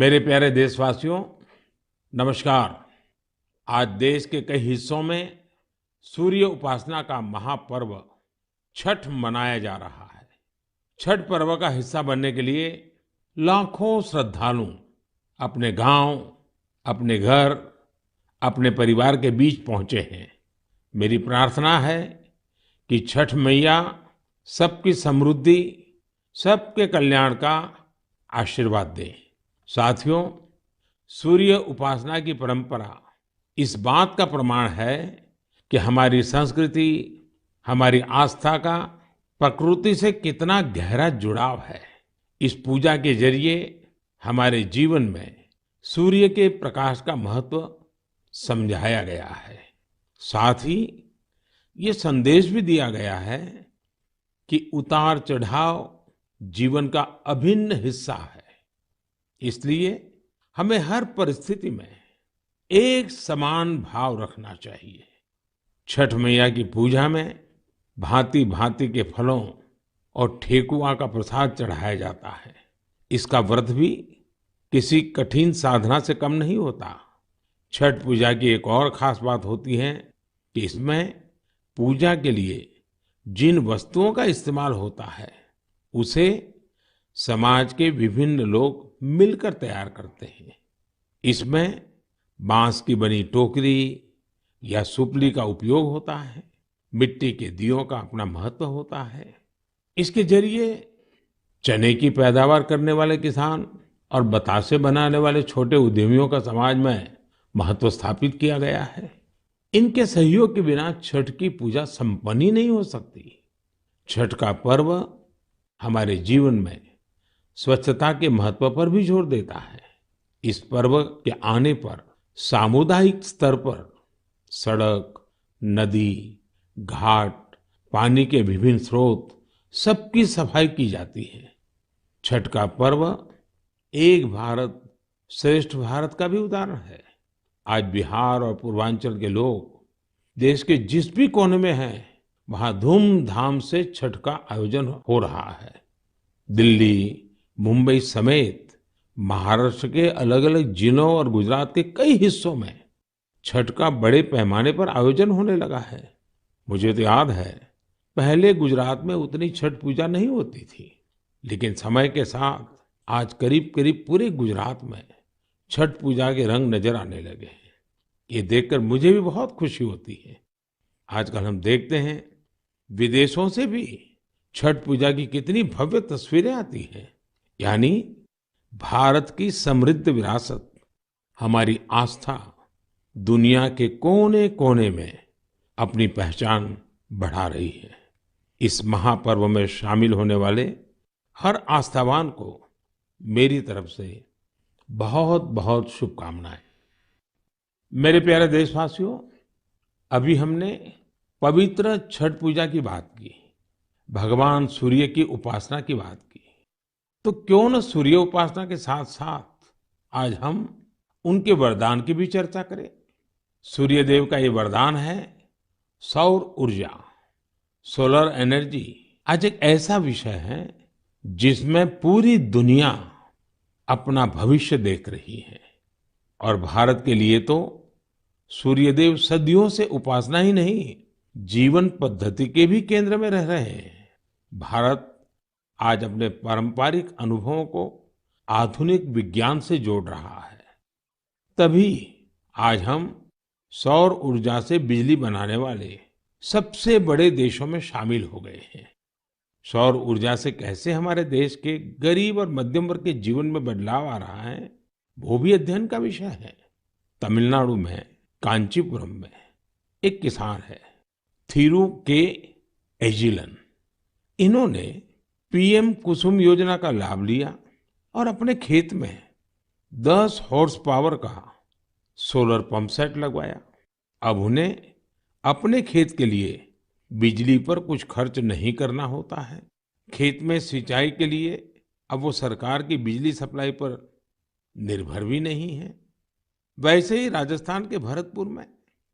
मेरे प्यारे देशवासियों, नमस्कार। आज देश के कई हिस्सों में सूर्य उपासना का महापर्व छठ मनाया जा रहा है। छठ पर्व का हिस्सा बनने के लिए लाखों श्रद्धालु अपने गांव, अपने घर, अपने परिवार के बीच पहुंचे हैं। मेरी प्रार्थना है कि छठ मैया सबकी समृद्धि, सबके कल्याण का आशीर्वाद दें। साथियों, सूर्य उपासना की परंपरा इस बात का प्रमाण है कि हमारी संस्कृति, हमारी आस्था का प्रकृति से कितना गहरा जुड़ाव है। इस पूजा के जरिए हमारे जीवन में सूर्य के प्रकाश का महत्व समझाया गया है। साथ ही ये संदेश भी दिया गया है कि उतार चढ़ाव जीवन का अभिन्न हिस्सा है। इसलिए हमें हर परिस्थिति में एक समान भाव रखना चाहिए। छठ मैया की पूजा में भांति भांति के फलों और ठेकुआ का प्रसाद चढ़ाया जाता है। इसका व्रत भी किसी कठिन साधना से कम नहीं होता। छठ पूजा की एक और खास बात होती है कि इसमें पूजा के लिए जिन वस्तुओं का इस्तेमाल होता है उसे समाज के विभिन्न लोग मिलकर तैयार करते हैं। इसमें बांस की बनी टोकरी या सुपली का उपयोग होता है। मिट्टी के दियों का अपना महत्व होता है। इसके जरिए चने की पैदावार करने वाले किसान और बतासे बनाने वाले छोटे उद्यमियों का समाज में महत्व स्थापित किया गया है। इनके सहयोग के बिना छठ की पूजा संपन्न ही नहीं हो सकती। छठ का पर्व हमारे जीवन में स्वच्छता के महत्व पर भी जोर देता है। इस पर्व के आने पर सामुदायिक स्तर पर सड़क, नदी, घाट, पानी के विभिन्न स्रोत सबकी सफाई की जाती है। छठ का पर्व एक भारत श्रेष्ठ भारत का भी उदाहरण है। आज बिहार और पूर्वांचल के लोग देश के जिस भी कोने में हैं, वहां धूमधाम से छठ का आयोजन हो रहा है। दिल्ली, मुंबई समेत महाराष्ट्र के अलग अलग जिलों और गुजरात के कई हिस्सों में छठ का बड़े पैमाने पर आयोजन होने लगा है। मुझे तो याद है, पहले गुजरात में उतनी छठ पूजा नहीं होती थी, लेकिन समय के साथ आज करीब करीब पूरे गुजरात में छठ पूजा के रंग नजर आने लगे हैं। ये देखकर मुझे भी बहुत खुशी होती है। आजकल हम देखते हैं विदेशों से भी छठ पूजा की कितनी भव्य तस्वीरें आती हैं। यानी भारत की समृद्ध विरासत, हमारी आस्था दुनिया के कोने कोने में अपनी पहचान बढ़ा रही है। इस महापर्व में शामिल होने वाले हर आस्थावान को मेरी तरफ से बहुत बहुत शुभकामनाएं। मेरे प्यारे देशवासियों, अभी हमने पवित्र छठ पूजा की बात की, भगवान सूर्य की उपासना की बात की। तो क्यों न सूर्य उपासना के साथ साथ आज हम उनके वरदान की भी चर्चा करें। सूर्य देव का ये वरदान है सौर ऊर्जा, सोलर एनर्जी। आज एक ऐसा विषय है जिसमें पूरी दुनिया अपना भविष्य देख रही है। और भारत के लिए तो सूर्यदेव सदियों से उपासना ही नहीं, जीवन पद्धति के भी केंद्र में रह रहे हैं। भारत आज अपने पारंपरिक अनुभवों को आधुनिक विज्ञान से जोड़ रहा है। तभी आज हम सौर ऊर्जा से बिजली बनाने वाले सबसे बड़े देशों में शामिल हो गए हैं। सौर ऊर्जा से कैसे हमारे देश के गरीब और मध्यम वर्ग के जीवन में बदलाव आ रहा है, वो भी अध्ययन का विषय है। तमिलनाडु में कांचीपुरम में एक किसान है, थिरु के एजिलन। इन्होंने पीएम कुसुम योजना का लाभ लिया और अपने खेत में 10 हॉर्स पावर का सोलर पंप सेट लगवाया। अब उन्हें अपने खेत के लिए बिजली पर कुछ खर्च नहीं करना होता है। खेत में सिंचाई के लिए अब वो सरकार की बिजली सप्लाई पर निर्भर भी नहीं है। वैसे ही राजस्थान के भरतपुर में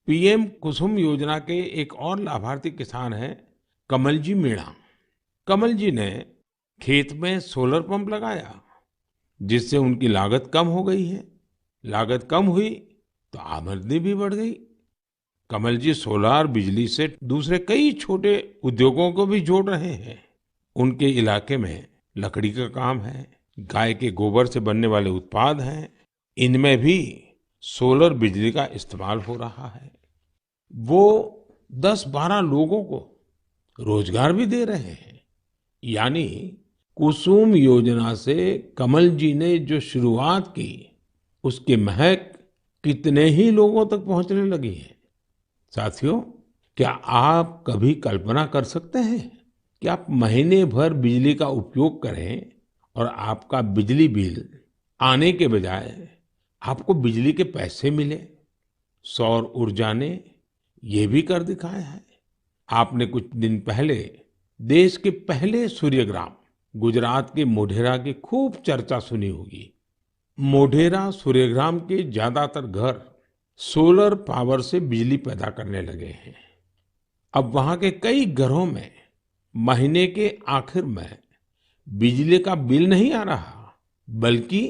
पीएम कुसुम योजना के एक और लाभार्थी किसान हैं कमल जी मीणा। कमल जी ने खेत में सोलर पंप लगाया, जिससे उनकी लागत कम हो गई है। लागत कम हुई तो आमदनी भी बढ़ गई। कमल जी सोलार बिजली से दूसरे कई छोटे उद्योगों को भी जोड़ रहे हैं। उनके इलाके में लकड़ी का काम है, गाय के गोबर से बनने वाले उत्पाद हैं, इनमें भी सोलर बिजली का इस्तेमाल हो रहा है। वो 10-12 लोगों को रोजगार भी दे रहे हैं। यानी कुसुम योजना से कमल जी ने जो शुरुआत की, उसकी महक कितने ही लोगों तक पहुंचने लगी है। साथियों, क्या आप कभी कल्पना कर सकते हैं कि आप महीने भर बिजली का उपयोग करें और आपका बिजली बिल आने के बजाय आपको बिजली के पैसे मिले? सौर ऊर्जा ने ये भी कर दिखाया है। आपने कुछ दिन पहले देश के पहले सूर्यग्राम गुजरात के मोढेरा की खूब चर्चा सुनी होगी। मोढेरा सूर्यग्राम के ज्यादातर घर सोलर पावर से बिजली पैदा करने लगे हैं। अब वहां के कई घरों में महीने के आखिर में बिजली का बिल नहीं आ रहा, बल्कि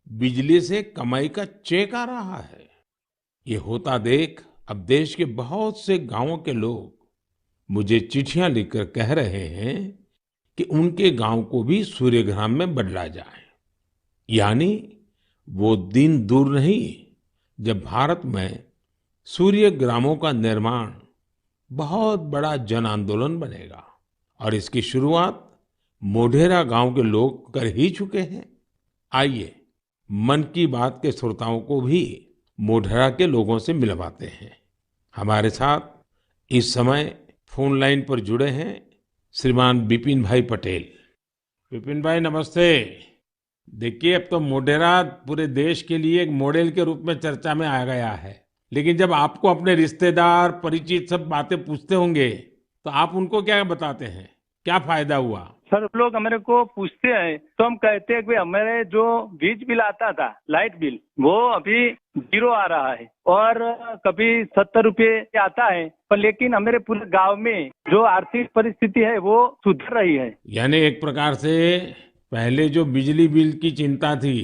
बिजली से कमाई का चेक आ रहा है। ये होता देख अब देश के बहुत से गांवों के लोग मुझे चिट्ठियां लिखकर कह रहे हैं कि उनके गांव को भी सूर्यग्राम में बदला जाए। यानी वो दिन दूर नहीं जब भारत में सूर्य ग्रामों का निर्माण बहुत बड़ा जन आंदोलन बनेगा। और इसकी शुरुआत मोढेरा गांव के लोग कर ही चुके हैं। आइए मन की बात के श्रोताओं को भी मोढेरा के लोगों से मिलवाते हैं। हमारे साथ इस समय फोन लाइन पर जुड़े हैं श्रीमान बिपिन भाई पटेल। विपिन भाई नमस्ते। देखिए, अब तो मोढेरा पूरे देश के लिए एक मॉडल के रूप में चर्चा में आ गया है। लेकिन जब आपको अपने रिश्तेदार परिचित सब बातें पूछते होंगे तो आप उनको क्या बताते हैं? क्या फायदा हुआ? सर, लोग हमारे को पूछते हैं तो हम कहते हैं कि हमारे जो बीज बिल आता था, लाइट बिल, वो अभी 0 आ रहा है और कभी 70 रुपये आता है। पर लेकिन हमारे पूरे गांव में जो आर्थिक परिस्थिति है वो सुधर रही है। यानी एक प्रकार से पहले जो बिजली बिल की चिंता थी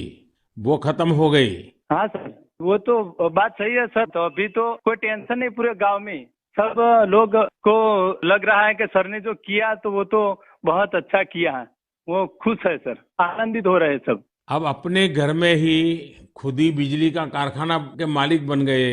वो खत्म हो गई। हाँ सर, वो तो बात सही है सर। तो अभी तो कोई टेंशन नहीं पूरे गांव में। सब लोग को लग रहा है कि सर ने जो किया तो वो तो बहुत अच्छा किया है। वो खुश है सर, आनंदित हो रहे हैं सब। अब अपने घर में ही खुद ही बिजली का कारखाना के मालिक बन गए।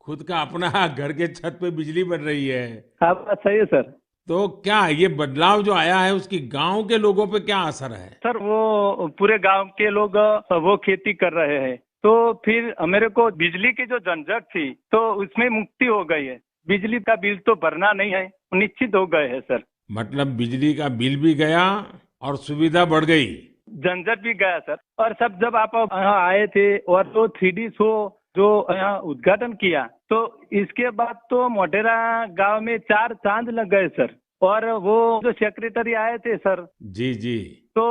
खुद का अपना घर के छत पे बिजली बन रही है। हाँ, बात सही है सर। तो क्या ये बदलाव जो आया है उसकी गांव के लोगों पे क्या असर है? सर, वो पूरे गांव के लोग वो खेती कर रहे हैं तो फिर मेरे को बिजली की जो झंझट थी तो उसमें मुक्ति हो गई है। बिजली का बिल तो भरना नहीं है, निश्चित हो गए है सर। मतलब बिजली का बिल भी गया और सुविधा बढ़ गई। झंझट भी गया सर। और सब जब आप यहाँ आए थे और तो 3D शो जो यहाँ उद्घाटन किया तो इसके बाद तो मोढेरा गांव में 4 चांद लग गए सर। और वो जो सेक्रेटरी आए थे सर, जी जी। तो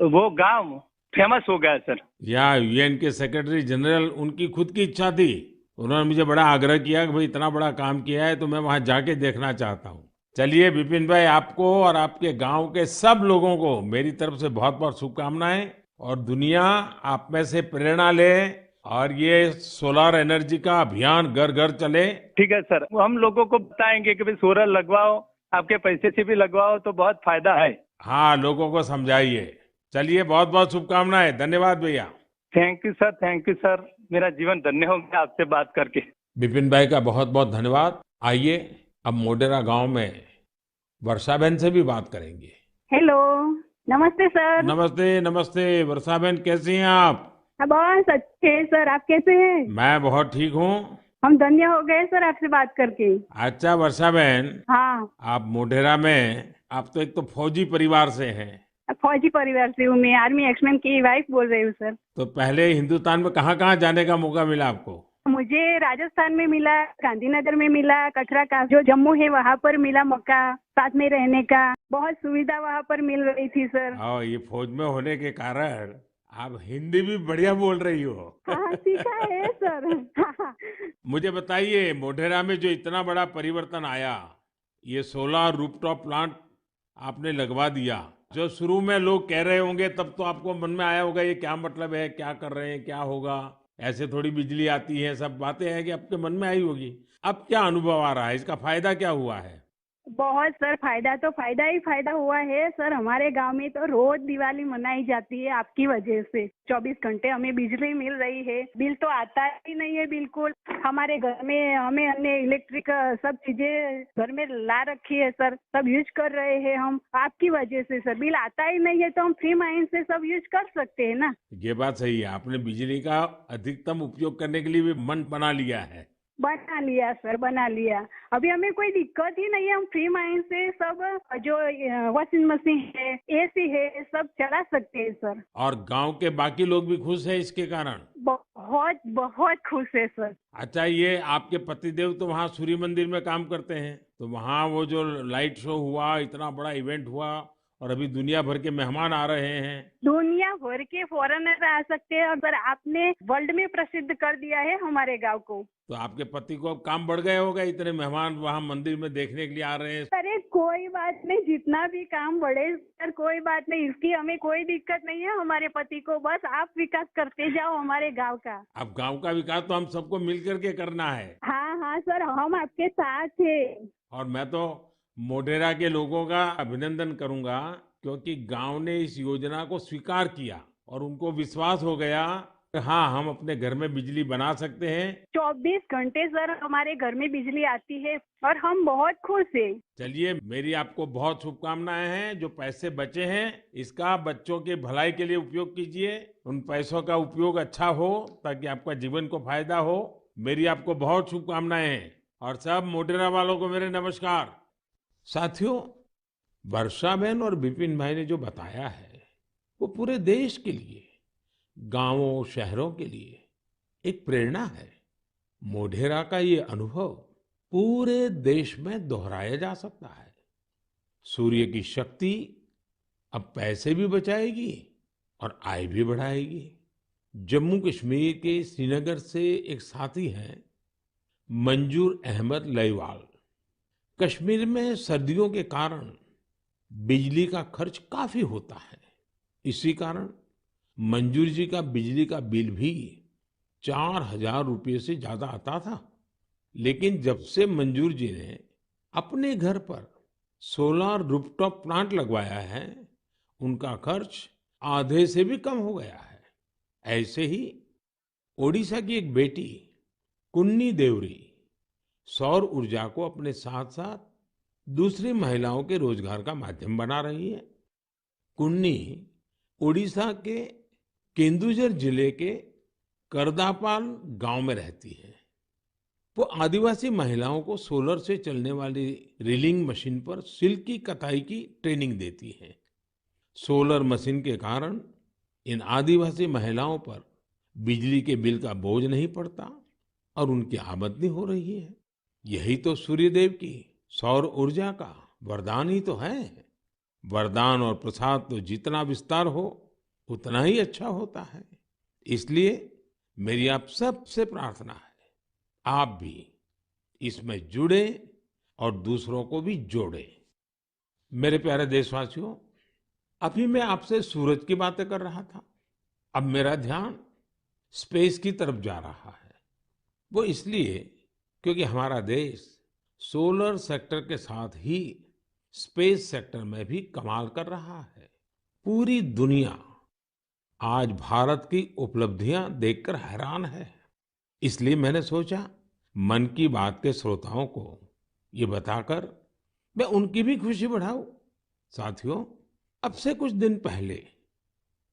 वो गांव फेमस हो गया सर। या यूएन के सेक्रेटरी जनरल, उनकी खुद की इच्छा थी। उन्होंने मुझे बड़ा आग्रह किया कि भाई इतना बड़ा काम किया है तो मैं वहां जाके देखना चाहता हूँ। चलिए विपिन भाई, आपको और आपके गांव के सब लोगों को मेरी तरफ से बहुत बहुत शुभकामनाएं। और दुनिया आप में से प्रेरणा ले और ये सोलर एनर्जी का अभियान घर घर चले। ठीक है सर, हम लोगों को बताएंगे कि भाई सोलर लगवाओ, आपके पैसे से भी लगवाओ तो बहुत फायदा है। हाँ, लोगों को समझाइए। चलिए, बहुत बहुत शुभकामनाएं। धन्यवाद भैया। Thank you sir, thank you sir. मेरा जीवन धन्य हो गया आपसे बात करके। विपिन भाई का बहुत बहुत धन्यवाद। आइए अब मोढेरा गांव में वर्षा बहन से भी बात करेंगे। हेलो, नमस्ते सर। नमस्ते नमस्ते। वर्षा बहन कैसी हैं आप? बहुत अच्छे हैं सर, आप कैसे हैं? मैं बहुत ठीक हूँ। हम धन्य हो गए सर आपसे बात करके। अच्छा वर्षा बहन, हाँ, आप मोढेरा में, आप तो एक तो फौजी परिवार से हैं। फौजी परिवार से हूँ मैं, आर्मी एक्समैन की वाइफ बोल रही हूँ सर। तो पहले हिंदुस्तान में कहाँ कहाँ जाने का मौका मिला आपको? मुझे राजस्थान में मिला, गांधीनगर में मिला, कटरा का जो जम्मू है वहाँ पर मिला मौका, साथ में रहने का बहुत सुविधा वहाँ पर मिल रही थी सर। हाँ, ये फौज में होने के कारण आप हिंदी भी बढ़िया बोल रही हो। हाँ, सीखा है सर। मुझे बताइए, मोढेरा में जो इतना बड़ा परिवर्तन आया, ये सोलर रूफटॉप प्लांट आपने लगवा दिया, जो शुरू में लोग कह रहे होंगे तब तो आपको मन में आया होगा ये क्या मतलब है, क्या कर रहे हैं, क्या होगा, ऐसे थोड़ी बिजली आती है, सब बातें हैं कि आपके मन में आई होगी। अब क्या अनुभव आ रहा है, इसका फायदा क्या हुआ है? बहुत सर, फायदा तो फायदा ही फायदा हुआ है सर। हमारे गांव में तो रोज दिवाली मनाई जाती है आपकी वजह से। 24 घंटे हमें बिजली मिल रही है, बिल तो आता ही नहीं है बिल्कुल। हमारे घर में हमें अन्य इलेक्ट्रिक सब चीजें घर में ला रखी है सर, सब यूज कर रहे हैं हम आपकी वजह से सर। बिल आता ही नहीं है तो हम फ्री माइंड से सब यूज कर सकते हैं ना। ये बात सही है, आपने बिजली का अधिकतम उपयोग करने के लिए भी मन बना लिया है। बना लिया सर, बना लिया। अभी हमें कोई दिक्कत ही नहीं है, हम फ्री माइंड से सब जो वॉशिंग मशीन है, एसी है, सब चला सकते हैं सर। और गांव के बाकी लोग भी खुश हैं इसके कारण? बहुत बहुत खुश है सर। अच्छा, ये आपके पतिदेव तो वहाँ सूर्य मंदिर में काम करते हैं, तो वहाँ वो जो लाइट शो हुआ, इतना बड़ा इवेंट हुआ और अभी दुनिया भर के मेहमान आ रहे हैं। दुनिया भर के फॉरेनर आ सकते हैं और सर आपने वर्ल्ड में प्रसिद्ध कर दिया है हमारे गांव को। तो आपके पति को अब काम बढ़ गए होगा, इतने मेहमान वहाँ मंदिर में देखने के लिए आ रहे हैं। अरे कोई बात नहीं, जितना भी काम बढ़े सर, कोई बात नहीं, इसकी हमें कोई दिक्कत नहीं है हमारे पति को। बस आप विकास करते जाओ हमारे गांव का। अब गांव का विकास तो हम सबको मिल करके करना है। हाँ हाँ सर, हम आपके साथ हैं। और मैं तो मोढेरा के लोगों का अभिनंदन करूंगा, क्योंकि गांव ने इस योजना को स्वीकार किया और उनको विश्वास हो गया कि हाँ, हम अपने घर में बिजली बना सकते हैं। 24 घंटे सर हमारे घर में बिजली आती है और हम बहुत खुश हैं। चलिए, मेरी आपको बहुत शुभकामनाएं हैं। जो पैसे बचे हैं इसका बच्चों के भलाई के लिए उपयोग कीजिए। उन पैसों का उपयोग अच्छा हो ताकि आपका जीवन को फायदा हो। मेरी आपको बहुत शुभकामनाएं हैं और सब मोढेरा वालों को मेरे नमस्कार। साथियों, वर्षा बहन और विपिन भाई ने जो बताया है वो पूरे देश के लिए, गांवों शहरों के लिए एक प्रेरणा है। मोढेरा का ये अनुभव पूरे देश में दोहराया जा सकता है। सूर्य की शक्ति अब पैसे भी बचाएगी और आय भी बढ़ाएगी। जम्मू कश्मीर के श्रीनगर से एक साथी हैं मंजूर अहमद लईवाल। कश्मीर में सर्दियों के कारण बिजली का खर्च काफी होता है। इसी कारण मंजूर जी का बिजली का बिल भी 4,000 रुपये से ज्यादा आता था। लेकिन जब से मंजूर जी ने अपने घर पर सोलर रूफटॉप प्लांट लगवाया है, उनका खर्च आधे से भी कम हो गया है। ऐसे ही ओडिशा की एक बेटी कुन्नी देवरी सौर ऊर्जा को अपने साथ साथ दूसरी महिलाओं के रोजगार का माध्यम बना रही है। कुन्नी ओडिशा के केंदुझर जिले के करदापाल गांव में रहती है। वो आदिवासी महिलाओं को सोलर से चलने वाली रीलिंग मशीन पर सिल्क की कताई की ट्रेनिंग देती है। सोलर मशीन के कारण इन आदिवासी महिलाओं पर बिजली के बिल का बोझ नहीं पड़ता और उनकी आमदनी हो रही है। यही तो सूर्यदेव की सौर ऊर्जा का वरदान ही तो है। वरदान और प्रसाद तो जितना विस्तार हो उतना ही अच्छा होता है। इसलिए मेरी आप सबसे प्रार्थना है, आप भी इसमें जुड़े और दूसरों को भी जोड़े। मेरे प्यारे देशवासियों, अभी मैं आपसे सूरज की बातें कर रहा था। अब मेरा ध्यान स्पेस की तरफ जा रहा है। वो इसलिए क्योंकि हमारा देश सोलर सेक्टर के साथ ही स्पेस सेक्टर में भी कमाल कर रहा है। पूरी दुनिया आज भारत की उपलब्धियां देखकर हैरान है। इसलिए मैंने सोचा मन की बात के श्रोताओं को ये बताकर मैं उनकी भी खुशी बढ़ाऊं। साथियों, अब से कुछ दिन पहले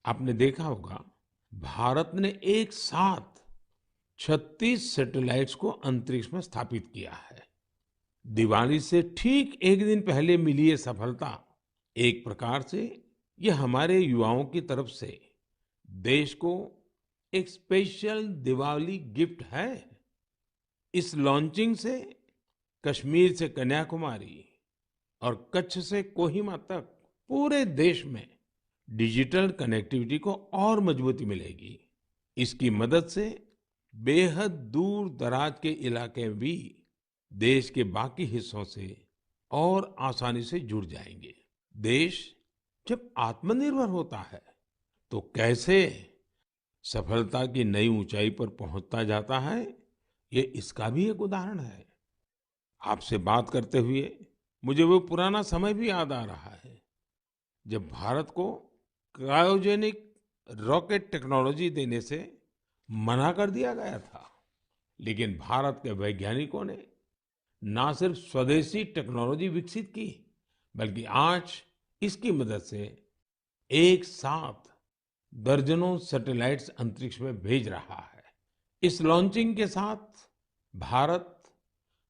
आपने देखा होगा, भारत ने एक साथ 36 सैटेलाइट्स को अंतरिक्ष में स्थापित किया है। दिवाली से ठीक एक दिन पहले मिली ये सफलता एक प्रकार से ये हमारे युवाओं की तरफ से देश को एक स्पेशल दिवाली गिफ्ट है। इस लॉन्चिंग से कश्मीर से कन्याकुमारी और कच्छ से कोहिमा तक पूरे देश में डिजिटल कनेक्टिविटी को और मजबूती मिलेगी। इसकी मदद से बेहद दूर दराज के इलाके भी देश के बाकी हिस्सों से और आसानी से जुड़ जाएंगे। देश जब आत्मनिर्भर होता है तो कैसे सफलता की नई ऊंचाई पर पहुंचता जाता है, ये इसका भी एक उदाहरण है। आपसे बात करते हुए मुझे वो पुराना समय भी याद आ रहा है जब भारत को क्रायोजेनिक रॉकेट टेक्नोलॉजी देने से मना कर दिया गया था, लेकिन भारत के वैज्ञानिकों ने ना सिर्फ स्वदेशी टेक्नोलॉजी विकसित की, बल्कि आज इसकी मदद से एक साथ दर्जनों सैटेलाइट्स अंतरिक्ष में भेज रहा है। इस लॉन्चिंग के साथ भारत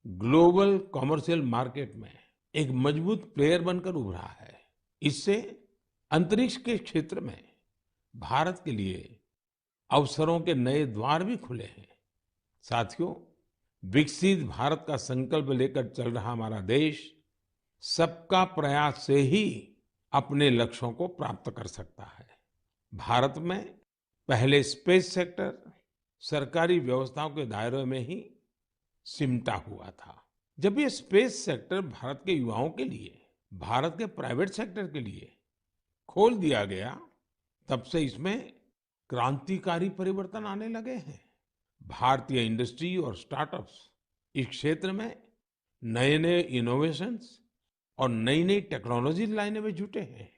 ग्लोबल कॉमर्शियल मार्केट में एक मजबूत प्लेयर बनकर उभरा है। इससे अंतरिक्ष के क्षेत्र में भारत के लिए अवसरों के नए द्वार भी खुले हैं। साथियों, विकसित भारत का संकल्प लेकर चल रहा हमारा देश सबका प्रयास से ही अपने लक्ष्यों को प्राप्त कर सकता है। भारत में पहले स्पेस सेक्टर सरकारी व्यवस्थाओं के दायरे में ही सिमटा हुआ था। जब ये स्पेस सेक्टर भारत के युवाओं के लिए, भारत के प्राइवेट सेक्टर के लिए खोल दिया गया, तब से इसमें क्रांतिकारी परिवर्तन आने लगे हैं। भारतीय इंडस्ट्री और स्टार्टअप्स इस क्षेत्र में नए नए इनोवेशंस और नई नई टेक्नोलॉजी लाने में जुटे हैं।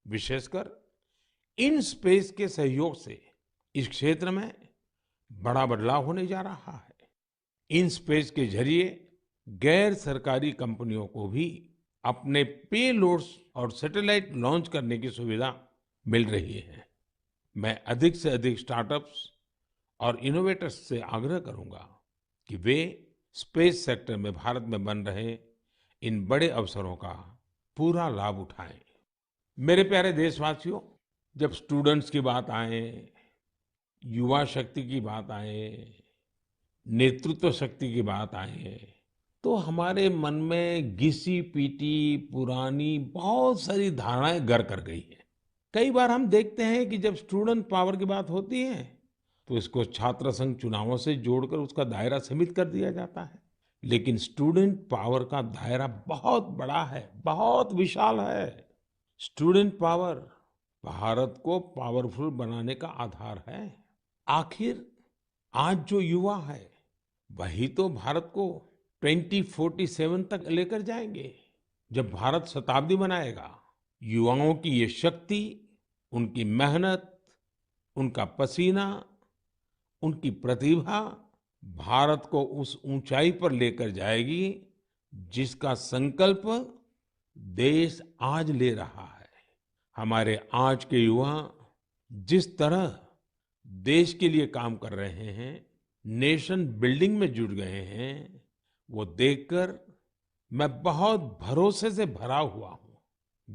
विशेषकर इन स्पेस के सहयोग से इस क्षेत्र में बड़ा बदलाव होने जा रहा है। इन स्पेस के जरिए गैर सरकारी कंपनियों को भी अपने पेलोड्स और सैटेलाइट लॉन्च करने की सुविधा मिल रही है। मैं अधिक से अधिक स्टार्टअप्स और इनोवेटर्स से आग्रह करूंगा कि वे स्पेस सेक्टर में भारत में बन रहे इन बड़े अवसरों का पूरा लाभ उठाएं। मेरे प्यारे देशवासियों, जब स्टूडेंट्स की बात आए, युवा शक्ति की बात आए, नेतृत्व शक्ति की बात आए, तो हमारे मन में घिसी पीटी पुरानी बहुत सारी धारणाएं घर कर गई हैं। कई बार हम देखते हैं कि जब स्टूडेंट पावर की बात होती है तो इसको छात्र संघ चुनावों से जोड़कर उसका दायरा सीमित कर दिया जाता है। लेकिन स्टूडेंट पावर का दायरा बहुत बड़ा है, बहुत विशाल है। स्टूडेंट पावर भारत को पावरफुल बनाने का आधार है। आखिर आज जो युवा है वही तो भारत को 2047 तक लेकर जाएंगे। जब भारत शताब्दी मनाएगा, युवाओं की ये शक्ति, उनकी मेहनत, उनका पसीना, उनकी प्रतिभा भारत को उस ऊंचाई पर लेकर जाएगी जिसका संकल्प देश आज ले रहा है। हमारे आज के युवा जिस तरह देश के लिए काम कर रहे हैं, नेशन बिल्डिंग में जुट गए हैं, वो देखकर मैं बहुत भरोसे से भरा हुआ हूँ।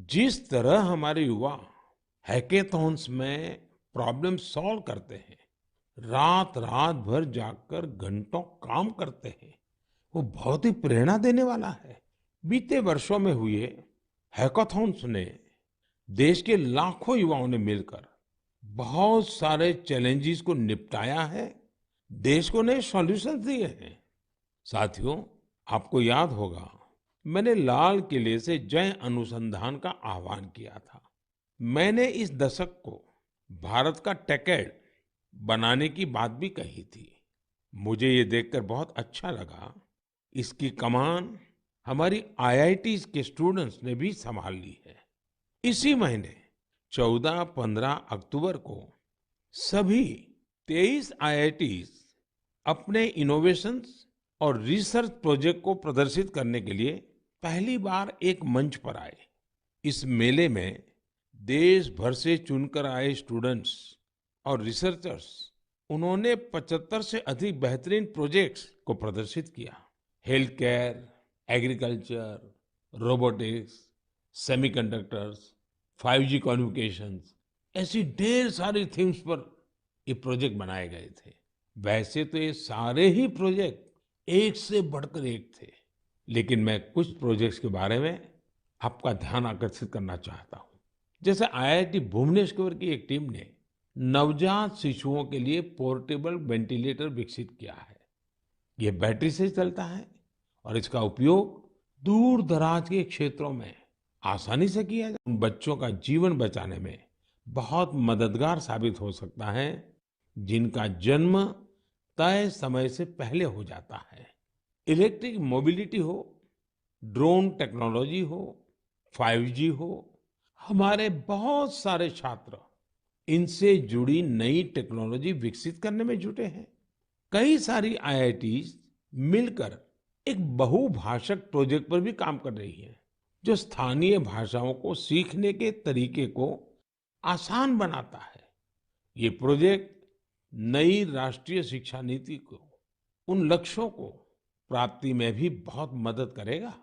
जिस तरह हमारे युवा हैकेथॉन्स में प्रॉब्लम सॉल्व करते हैं, रात रात भर जागकर घंटों काम करते हैं, वो बहुत ही प्रेरणा देने वाला है। बीते वर्षों में हुए हैकाथॉन्स ने देश के लाखों युवाओं ने मिलकर बहुत सारे चैलेंजेस को निपटाया है, देश को नए सॉल्यूशंस दिए हैं। साथियों, आपको याद होगा मैंने लाल किले से जय अनुसंधान का आह्वान किया था। मैंने इस दशक को भारत का टेकेड बनाने की बात भी कही थी। मुझे ये देखकर बहुत अच्छा लगा, इसकी कमान हमारी आईआईटीज के स्टूडेंट्स ने भी संभाल ली है। इसी महीने 14-15 अक्टूबर को सभी 23 आईआईटीज अपने इनोवेशंस और रिसर्च प्रोजेक्ट को प्रदर्शित करने के लिए पहली बार एक मंच पर आए। इस मेले में देश भर से चुनकर आए स्टूडेंट्स और रिसर्चर्स, उन्होंने 75 से अधिक बेहतरीन प्रोजेक्ट्स को प्रदर्शित किया। Health care, agriculture, robotics, semiconductors, 5G communications, ऐसी ढेर सारी थीम्स पर ये प्रोजेक्ट बनाए गए थे। वैसे तो ये सारे ही प्रोजेक्ट एक से बढ़कर एक थे, लेकिन मैं कुछ प्रोजेक्ट्स के बारे में आपका ध्यान आकर्षित करना चाहता हूँ। जैसे आईआईटी भुवनेश्वर की एक टीम ने नवजात शिशुओं के लिए पोर्टेबल वेंटिलेटर विकसित किया है। ये बैटरी से चलता है और इसका उपयोग दूर दराज के क्षेत्रों में आसानी से किया जाए। उन बच्चों का जीवन बचाने में बहुत मददगार साबित हो सकता है जिनका जन्म तय समय से पहले हो जाता है। इलेक्ट्रिक मोबिलिटी हो, ड्रोन टेक्नोलॉजी हो, 5G हो, हमारे बहुत सारे छात्र इनसे जुड़ी नई टेक्नोलॉजी विकसित करने में जुटे हैं। कई सारी आईआईटीज मिलकर एक बहुभाषक प्रोजेक्ट पर भी काम कर रही है, जो स्थानीय भाषाओं को सीखने के तरीके को आसान बनाता है। ये प्रोजेक्ट नई राष्ट्रीय शिक्षा नीति को, उन लक्ष्यों को प्राप्ति में भी बहुत मदद करेगा।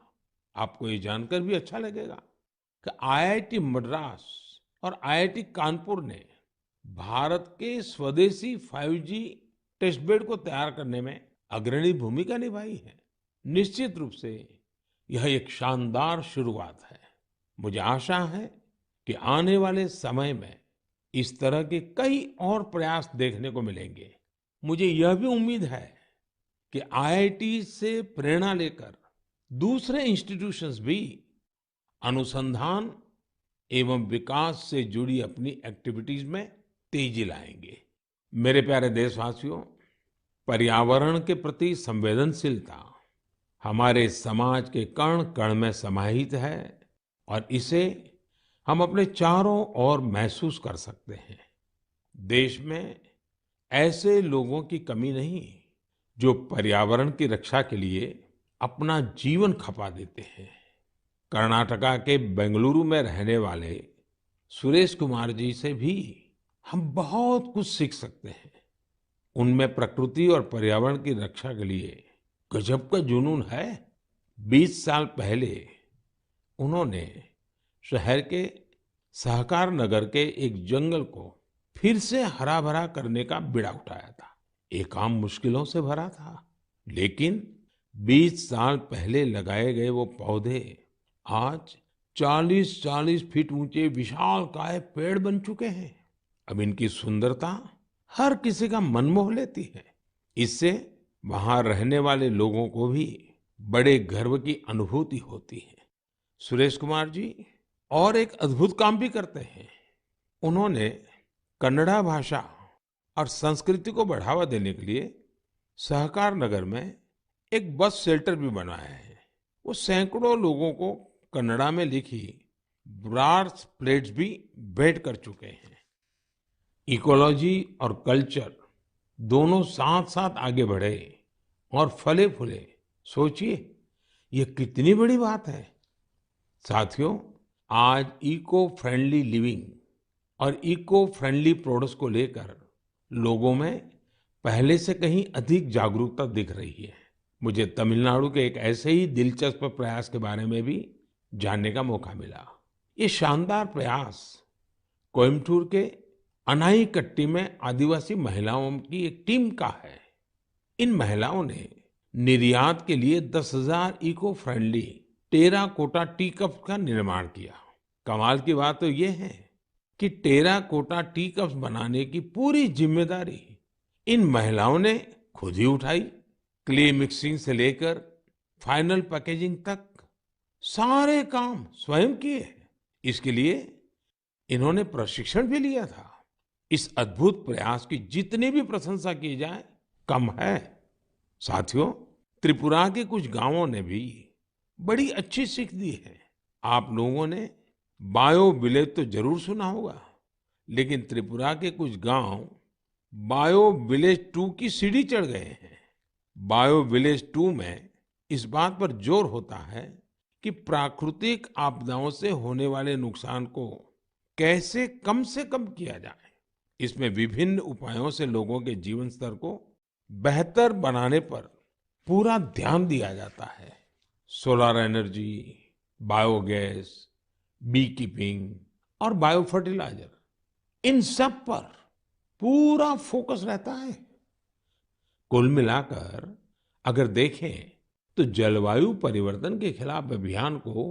आपको ये जानकर भी अच्छा लगेगा कि आईआईटी मद्रास और आईआईटी कानपुर ने भारत के स्वदेशी 5G टेस्ट बेड को तैयार करने में अग्रणी भूमिका निभाई है। निश्चित रूप से यह एक शानदार शुरुआत है। मुझे आशा है कि आने वाले समय में इस तरह के कई और प्रयास देखने को मिलेंगे। मुझे यह भी उम्मीद है कि आईआईटी से प्रेरणा लेकर दूसरे इंस्टीट्यूशंस भी अनुसंधान एवं विकास से जुड़ी अपनी एक्टिविटीज में तेजी लाएंगे। मेरे प्यारे देशवासियों, पर्यावरण के प्रति संवेदनशीलता हमारे समाज के कण कण में समाहित है और इसे हम अपने चारों ओर महसूस कर सकते हैं। देश में ऐसे लोगों की कमी नहीं जो पर्यावरण की रक्षा के लिए अपना जीवन खपा देते हैं। कर्नाटका के बेंगलुरु में रहने वाले सुरेश कुमार जी से भी हम बहुत कुछ सीख सकते हैं। उनमें प्रकृति और पर्यावरण की रक्षा के लिए गजब का जुनून है। 20 साल पहले उन्होंने शहर के सहकार नगर के एक जंगल को फिर से हरा भरा करने का बीड़ा उठाया था। ये काम मुश्किलों से भरा था, लेकिन 20 साल पहले लगाए गए वो पौधे आज 40-40 फीट ऊंचे विशालकाय पेड़ बन चुके हैं। अब इनकी सुंदरता हर किसी का मन मोह लेती है। इससे वहां रहने वाले लोगों को भी बड़े गर्व की अनुभूति होती है। सुरेश कुमार जी और एक अद्भुत काम भी करते हैं। उन्होंने कन्नड़ा भाषा और संस्कृति को बढ़ावा देने के लिए सहकार नगर में एक बस शेल्टर भी बनाया है। वो सैकड़ों लोगों को कन्नड़ा में लिखी ब्रास प्लेट्स भी भेंट कर चुके हैं। इकोलॉजी और कल्चर दोनों साथ साथ आगे बढ़े और फले फूले। सोचिए, ये कितनी बड़ी बात है। साथियों, आज इको फ्रेंडली लिविंग और इको फ्रेंडली प्रोडक्ट्स को लेकर लोगों में पहले से कहीं अधिक जागरूकता दिख रही है। मुझे तमिलनाडु के एक ऐसे ही दिलचस्प प्रयास के बारे में भी जानने का मौका मिला। ये शानदार प्रयास कोयम्बटूर के अनाईकट्टी में आदिवासी महिलाओं की एक टीम का है। इन महिलाओं ने निर्यात के लिए 10,000 eco friendly terracotta tea cups का निर्माण किया। कमाल की बात तो ये है कि टेराकोटा टी कप्स बनाने की पूरी जिम्मेदारी इन महिलाओं ने खुद ही उठाई। क्ले मिक्सिंग से लेकर फाइनल पैकेजिंग तक सारे काम स्वयं किए। इसके लिए इन्होंने प्रशिक्षण भी लिया था। इस अद्भुत प्रयास की जितनी भी प्रशंसा की जाए कम है। साथियों, त्रिपुरा के कुछ गांवों ने भी बड़ी अच्छी सीख दी है। आप लोगों ने बायो विलेज तो जरूर सुना होगा, लेकिन त्रिपुरा के कुछ गांव बायो विलेज 2 की सीढ़ी चढ़ गए हैं। बायो विलेज 2 में इस बात पर जोर होता है कि प्राकृतिक आपदाओं से होने वाले नुकसान को कैसे कम से कम किया जाए। इसमें विभिन्न उपायों से लोगों के जीवन स्तर को बेहतर बनाने पर पूरा ध्यान दिया जाता है। Solar energy, biogas, beekeeping और बायो फर्टिलाइजर, इन सब पर पूरा फोकस रहता है। कुल मिलाकर अगर देखें तो जलवायु परिवर्तन के खिलाफ अभियान को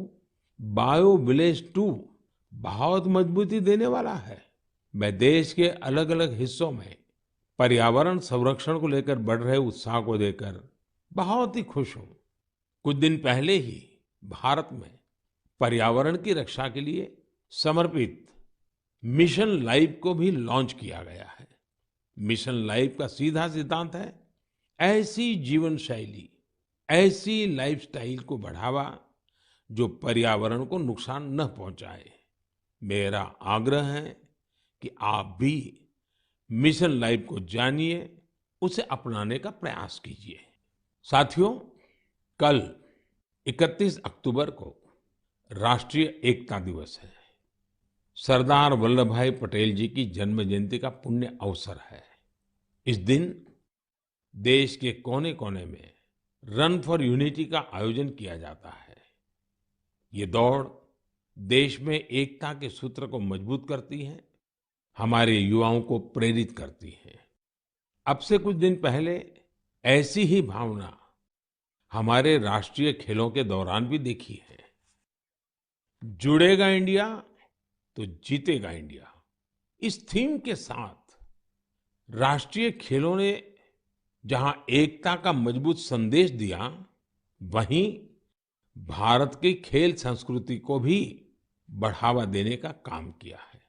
बायो विलेज 2 बहुत मजबूती देने वाला है। मैं देश के अलग अलग हिस्सों में पर्यावरण संरक्षण को लेकर बढ़ रहे उत्साह को देखकर बहुत ही खुश हूं। कुछ दिन पहले ही भारत में पर्यावरण की रक्षा के लिए समर्पित मिशन लाइफ को भी लॉन्च किया गया है। मिशन लाइफ का सीधा सिद्धांत है, ऐसी जीवन शैली, ऐसी लाइफस्टाइल को बढ़ावा जो पर्यावरण को नुकसान न पहुंचाए। मेरा आग्रह है कि आप भी मिशन लाइफ को जानिए, उसे अपनाने का प्रयास कीजिए। साथियों, कल 31 अक्टूबर को राष्ट्रीय एकता दिवस है। सरदार वल्लभ भाई पटेल जी की जन्म जयंती का पुण्य अवसर है। इस दिन देश के कोने कोने में रन फॉर यूनिटी का आयोजन किया जाता है। ये दौड़ देश में एकता के सूत्र को मजबूत करती है, हमारे युवाओं को प्रेरित करती है। अब से कुछ दिन पहले ऐसी ही भावना हमारे राष्ट्रीय खेलों के दौरान भी देखी है। जुड़ेगा इंडिया तो जीतेगा इंडिया, इस थीम के साथ राष्ट्रीय खेलों ने जहां एकता का मजबूत संदेश दिया, वहीं भारत की खेल संस्कृति को भी बढ़ावा देने का काम किया है।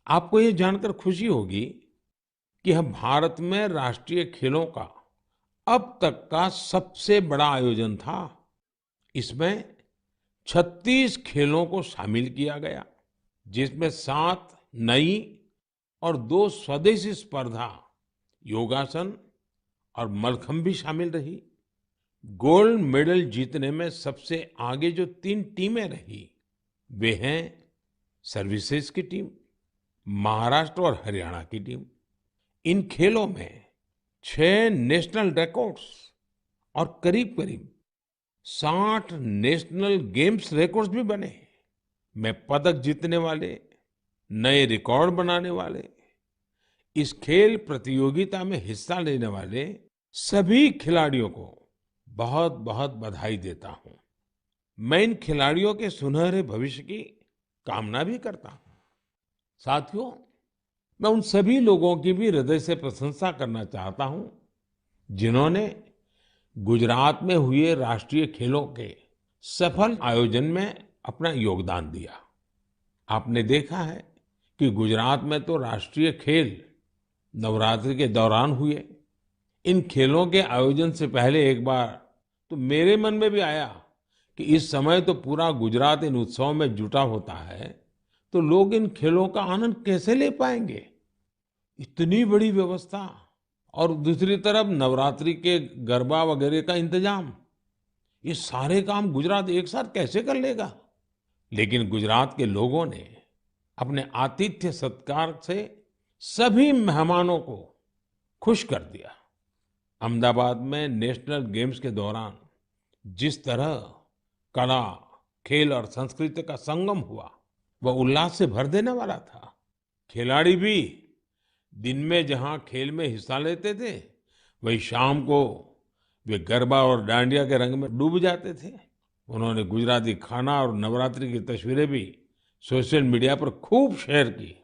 आपको ये जानकर खुशी होगी कि यह भारत में राष्ट्रीय खेलों का अब तक का सबसे बड़ा आयोजन था। इसमें 36 खेलों को शामिल किया गया, जिसमें 7 नई और 2 स्वदेशी स्पर्धा योगासन और मलखंब भी शामिल रही। गोल्ड मेडल जीतने में सबसे आगे जो 3 टीमें रही, वे हैं सर्विसेज की टीम, महाराष्ट्र और हरियाणा की टीम। इन खेलों में 6 नेशनल रिकॉर्ड्स और करीब करीब 60 नेशनल गेम्स रिकॉर्ड्स भी बने। मैं पदक जीतने वाले, नए रिकॉर्ड बनाने वाले, इस खेल प्रतियोगिता में हिस्सा लेने वाले सभी खिलाड़ियों को बहुत बहुत बधाई देता हूं। मैं इन खिलाड़ियों के सुनहरे भविष्य की कामना भी करता हूं। साथियों, मैं उन सभी लोगों की भी हृदय से प्रशंसा करना चाहता हूं जिन्होंने गुजरात में हुए राष्ट्रीय खेलों के सफल आयोजन में अपना योगदान दिया। आपने देखा है कि गुजरात में तो राष्ट्रीय खेल नवरात्रि के दौरान हुए। इन खेलों के आयोजन से पहले एक बार तो मेरे मन में भी आया कि इस समय तो पूरा गुजरात इन उत्सवों में जुटा होता है, तो लोग इन खेलों का आनंद कैसे ले पाएंगे। इतनी बड़ी व्यवस्था और दूसरी तरफ नवरात्रि के गरबा वगैरह का इंतजाम, ये सारे काम गुजरात एक साथ कैसे कर लेगा। लेकिन गुजरात के लोगों ने अपने आतिथ्य सत्कार से सभी मेहमानों को खुश कर दिया। अहमदाबाद में नेशनल गेम्स के दौरान जिस तरह कला, खेल और संस्कृति का संगम हुआ, वह उल्लास से भर देने वाला था। खिलाड़ी भी दिन में जहां खेल में हिस्सा लेते थे, वही शाम को वे गरबा और डांडिया के रंग में डूब जाते थे। उन्होंने गुजराती खाना और नवरात्रि की तस्वीरें भी सोशल मीडिया पर खूब शेयर की।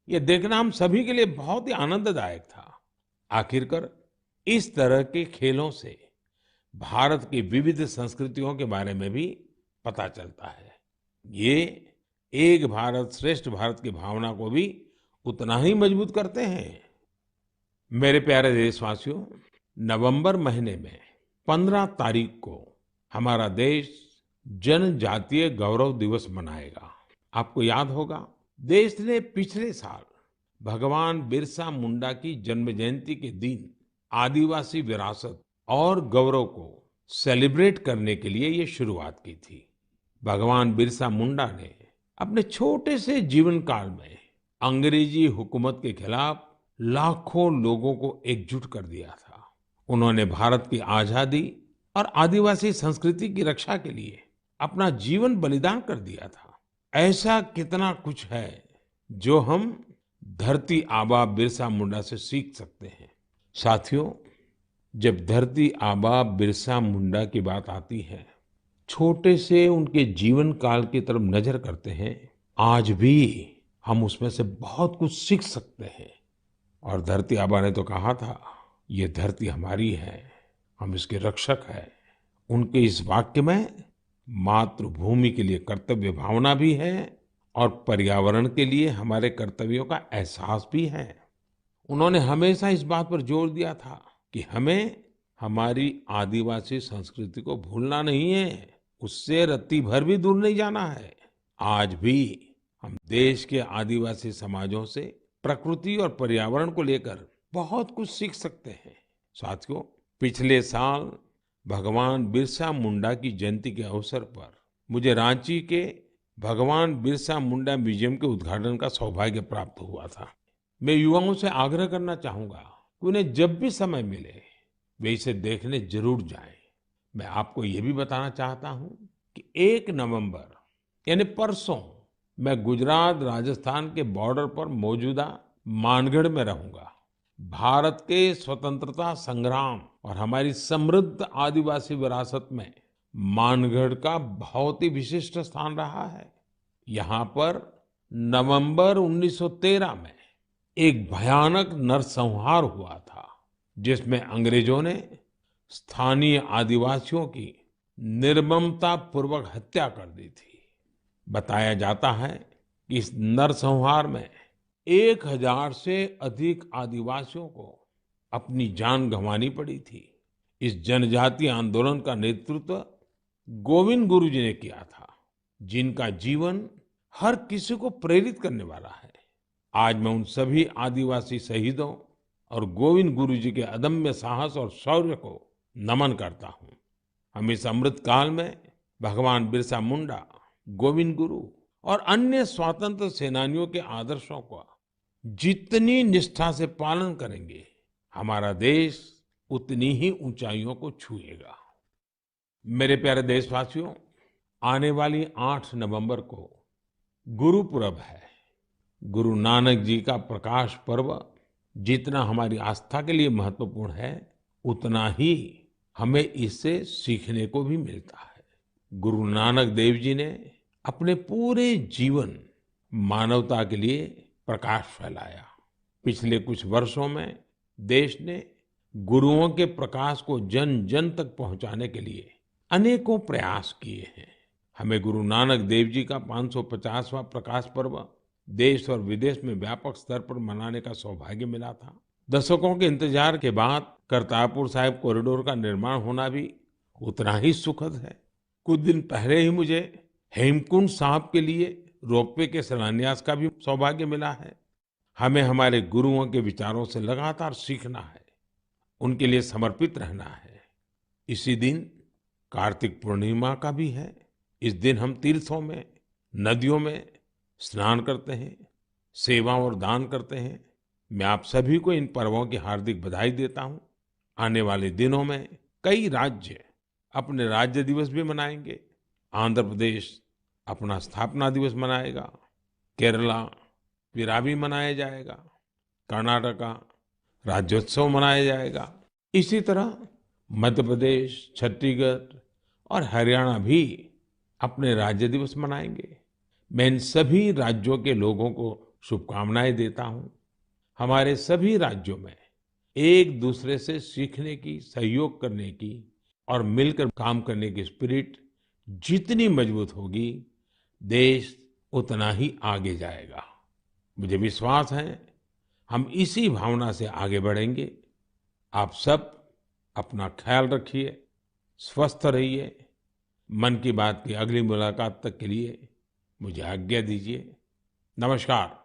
ये देखना हम सभी के लिए बहुत ही आनंददायक था। आखिरकार इस तरह के खेलों से भारत की विविध संस्कृतियों के बारे में भी पता चलता है। ये एक भारत श्रेष्ठ भारत की भावना को भी उतना ही मजबूत करते हैं। मेरे प्यारे देशवासियों, नवंबर महीने में 15 तारीख को हमारा देश जनजातीय गौरव दिवस मनाएगा। आपको याद होगा, देश ने पिछले साल भगवान बिरसा मुंडा की जन्म जयंती के दिन आदिवासी विरासत और गौरव को सेलिब्रेट करने के लिए ये शुरुआत की थी। भगवान बिरसा मुंडा ने अपने छोटे से जीवन काल में अंग्रेजी हुकूमत के खिलाफ लाखों लोगों को एकजुट कर दिया था। उन्होंने भारत की आजादी और आदिवासी संस्कृति की रक्षा के लिए अपना जीवन बलिदान कर दिया था। ऐसा कितना कुछ है जो हम धरती आबा बिरसा मुंडा से सीख सकते हैं। साथियों, जब धरती आबा बिरसा मुंडा की बात आती है, छोटे से उनके जीवन काल की तरफ नजर करते हैं, आज भी हम उसमें से बहुत कुछ सीख सकते हैं। और धरती आबा ने तो कहा था, ये धरती हमारी है, हम इसके रक्षक हैं। उनके इस वाक्य में मातृभूमि के लिए कर्तव्य भावना भी है और पर्यावरण के लिए हमारे कर्तव्यों का एहसास भी है। उन्होंने हमेशा इस बात पर जोर दिया था कि हमें हमारी आदिवासी संस्कृति को भूलना नहीं है, उससे रत्ती भर भी दूर नहीं जाना है। आज भी हम देश के आदिवासी समाजों से प्रकृति और पर्यावरण को लेकर बहुत कुछ सीख सकते हैं। साथियों, पिछले साल भगवान बिरसा मुंडा की जयंती के अवसर पर मुझे रांची के भगवान बिरसा मुंडा म्यूजियम के उद्घाटन का सौभाग्य प्राप्त हुआ था। मैं युवाओं से आग्रह करना चाहूंगा कि उन्हें जब भी समय मिले वे इसे देखने जरूर जाएं। मैं आपको ये भी बताना चाहता हूं कि 1 नवंबर यानी परसों मैं गुजरात राजस्थान के बॉर्डर पर मौजूदा मानगढ़ में रहूंगा। भारत के स्वतंत्रता संग्राम और हमारी समृद्ध आदिवासी विरासत में मानगढ़ का बहुत ही विशिष्ट स्थान रहा है। यहाँ पर नवंबर 1913 में एक भयानक नरसंहार हुआ था, जिसमें अंग्रेजों ने स्थानीय आदिवासियों की निर्ममता पूर्वक हत्या कर दी थी। बताया जाता है कि इस नरसंहार में 1000 से अधिक आदिवासियों को अपनी जान गंवानी पड़ी थी। इस जनजातीय आंदोलन का नेतृत्व गोविंद गुरु जी ने किया था, जिनका जीवन हर किसी को प्रेरित करने वाला है। आज मैं उन सभी आदिवासी शहीदों और गोविंद गुरु जी के अदम्य साहस और शौर्य को नमन करता हूँ। हम इस अमृत काल में भगवान बिरसा मुंडा, गोविंद गुरु और अन्य स्वतंत्र सेनानियों के आदर्शों का जितनी निष्ठा से पालन करेंगे, हमारा देश उतनी ही ऊंचाइयों को छुएगा। मेरे प्यारे देशवासियों, आने वाली 8 नवंबर को गुरुपुरब है। गुरु नानक जी का प्रकाश पर्व जितना हमारी आस्था के लिए महत्वपूर्ण है, उतना ही हमें इससे सीखने को भी मिलता है। गुरु नानक देव जी ने अपने पूरे जीवन मानवता के लिए प्रकाश फैलाया। पिछले कुछ वर्षों में देश ने गुरुओं के प्रकाश को जन जन तक पहुंचाने के लिए अनेकों प्रयास किए हैं। हमें गुरु नानक देव जी का 550वां प्रकाश पर्व देश और विदेश में व्यापक स्तर पर मनाने का सौभाग्य मिला था। दशकों के इंतजार के बाद करतारपुर साहिब कॉरिडोर का निर्माण होना भी उतना ही सुखद है। कुछ दिन पहले ही मुझे हेमकुंड साहिब के लिए रोपवे के शिलान्यास का भी सौभाग्य मिला है। हमें हमारे गुरुओं के विचारों से लगातार सीखना है, उनके लिए समर्पित रहना है। इसी दिन कार्तिक पूर्णिमा का भी है। इस दिन हम तीर्थों में, नदियों में स्नान करते हैं, सेवा और दान करते हैं। मैं आप सभी को इन पर्वों की हार्दिक बधाई देता हूं। आने वाले दिनों में कई राज्य अपने राज्य दिवस भी मनाएंगे। आंध्र प्रदेश अपना स्थापना दिवस मनाएगा, केरला पिरावी मनाया जाएगा, कर्नाटका राज्योत्सव मनाया जाएगा। इसी तरह मध्य प्रदेश, छत्तीसगढ़ और हरियाणा भी अपने राज्य दिवस मनाएंगे। मैं इन सभी राज्यों के लोगों को शुभकामनाएं देता हूं। हमारे सभी राज्यों में एक दूसरे से सीखने की, सहयोग करने की और मिलकर काम करने की स्पिरिट जितनी मजबूत होगी, देश उतना ही आगे जाएगा। मुझे विश्वास है हम इसी भावना से आगे बढ़ेंगे। आप सब अपना ख्याल रखिए, स्वस्थ रहिए। मन की बात की अगली मुलाकात तक के लिए मुझे आज्ञा दीजिए। नमस्कार।